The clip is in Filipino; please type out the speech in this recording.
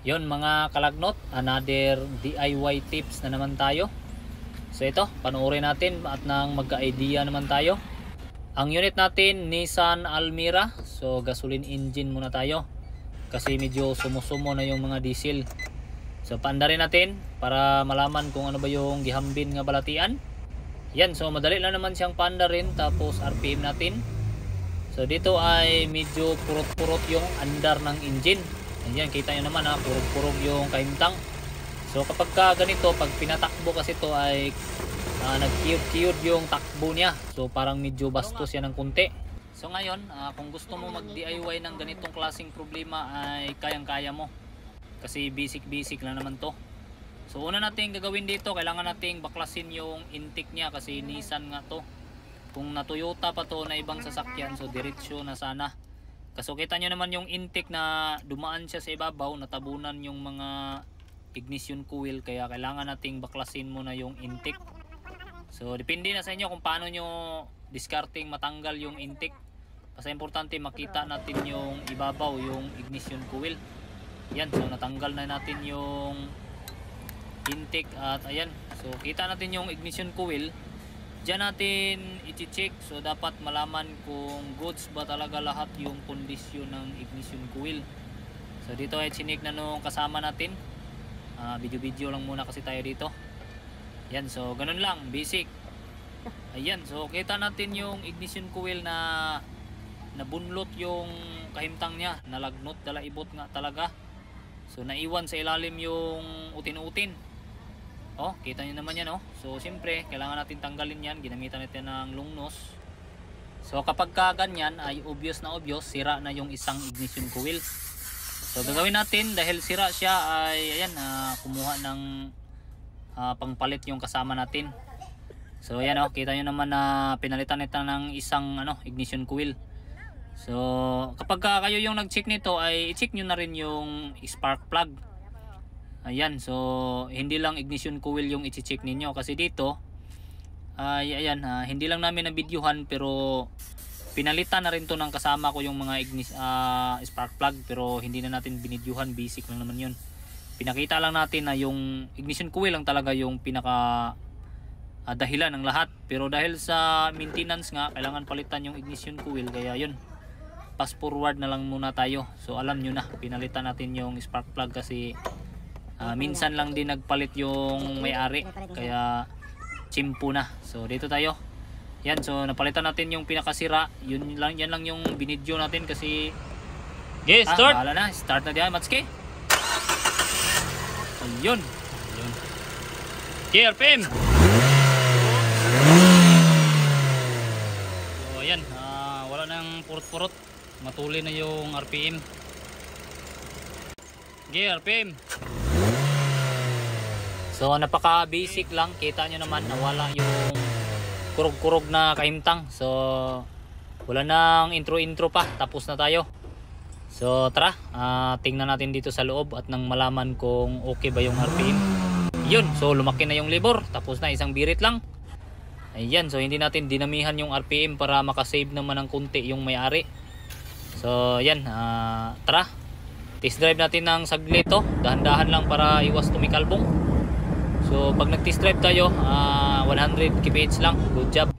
Yon mga kalagnot, another DIY tips na naman tayo. So ito, panoorin natin at nang magka-idea naman tayo. Ang unit natin, Nissan Almera. So gasoline engine muna tayo kasi medyo sumusumo na yung mga diesel. So paandarin natin para malaman kung ano ba yung gihambin nga balatian. Yan, so madali lang naman siyang paandarin. Tapos RPM natin. So dito ay medyo purot-purot yung andar ng engine. Ayan, kita nyo naman ha, purog-purog yung kahimtang. So kapag ka ganito, pag pinatakbo kasi to ay nag-cute yung takbo niya. So parang medyo bastos yan ng kunti. So ngayon, kung gusto mo mag-DIY ng ganitong klaseng problema ay kayang-kaya mo. Kasi basic lang naman to. So una natin gagawin dito, kailangan nating baklasin yung intake niya kasi Nissan nga to. Kung na Toyota pa to na ibang sasakyan, so diretsyo na sana. Kaso kita nyo naman yung intake na dumaan siya sa ibabaw, natabunan yung mga ignition coil, kaya kailangan nating baklasin muna yung intake. So depende na sa inyo kung paano nyo discarding matanggal yung intake. Kasi importante makita natin yung ibabaw, yung ignition coil. Yan, so natanggal na natin yung intake at ayan. So kita natin yung ignition coil. Diyan natin i-check, so dapat malaman kung goods ba talaga lahat yung kondisyon ng ignition coil. So dito ay chinik na nung kasama natin. Video lang muna kasi tayo dito. Yan, so ganun lang, basic. Ayan, so kita natin yung ignition coil na nabunlot yung kahimtang niya, nalagnot, dalaibot nga talaga. So naiwan sa ilalim yung utin-utin. Oh, kita nyo naman yan, oh. So siyempre kailangan natin tanggalin yan, ginamitan natin ng lungnos. So kapag ka ganyan ay obvious, sira na yung isang ignition coil. So gagawin natin, dahil sira siya ay ayan, kumuha ng pangpalit yung kasama natin. So ayan, oh, kita nyo naman na pinalitan nito ng isang ignition coil. So kapag ka kayo yung nag-check nito ay i-check nyo na rin yung spark plug. Ayan, so hindi lang ignition coil yung i-check ninyo kasi dito ay ayan, hindi lang namin na-videohan pero pinalitan na rin to ng kasama ko yung mga spark plug, pero hindi na natin binidyohan, basic lang naman yun. Pinakita lang natin na yung ignition coil lang talaga yung pinaka dahilan ng lahat, pero dahil sa maintenance nga kailangan palitan yung ignition coil, kaya yun, fast forward na lang muna tayo. So alam nyo na, pinalitan natin yung spark plug kasi minsan lang din nagpalit yung may-ari, kaya chimpo na. So dito tayo. Yan, so napalitan natin yung pinakasira. Yan lang yung binidyo natin kasi start. Bahala na, start na diyan, Matsuki. Ayun. Okay, RPM. So ayan, wala nang purot-purot. Matuli na yung RPM. Okay, RPM. So napaka basic lang, kita nyo naman nawala yung kurog-kurog na kahimtang. So wala nang intro pa, tapos na tayo. So tara, tingnan natin dito sa loob at nang malaman kung okay ba yung RPM. Yun, so lumaki na yung libor, tapos na, isang birit lang. Ayan, so hindi natin dinamihan yung RPM para makasave naman ng kunti yung may-ari. So yan, tara, test drive natin ng saglit to, dahan-dahan lang para iwas tumikalbong. So pag nag-test drive tayo, 100 kph lang, good job.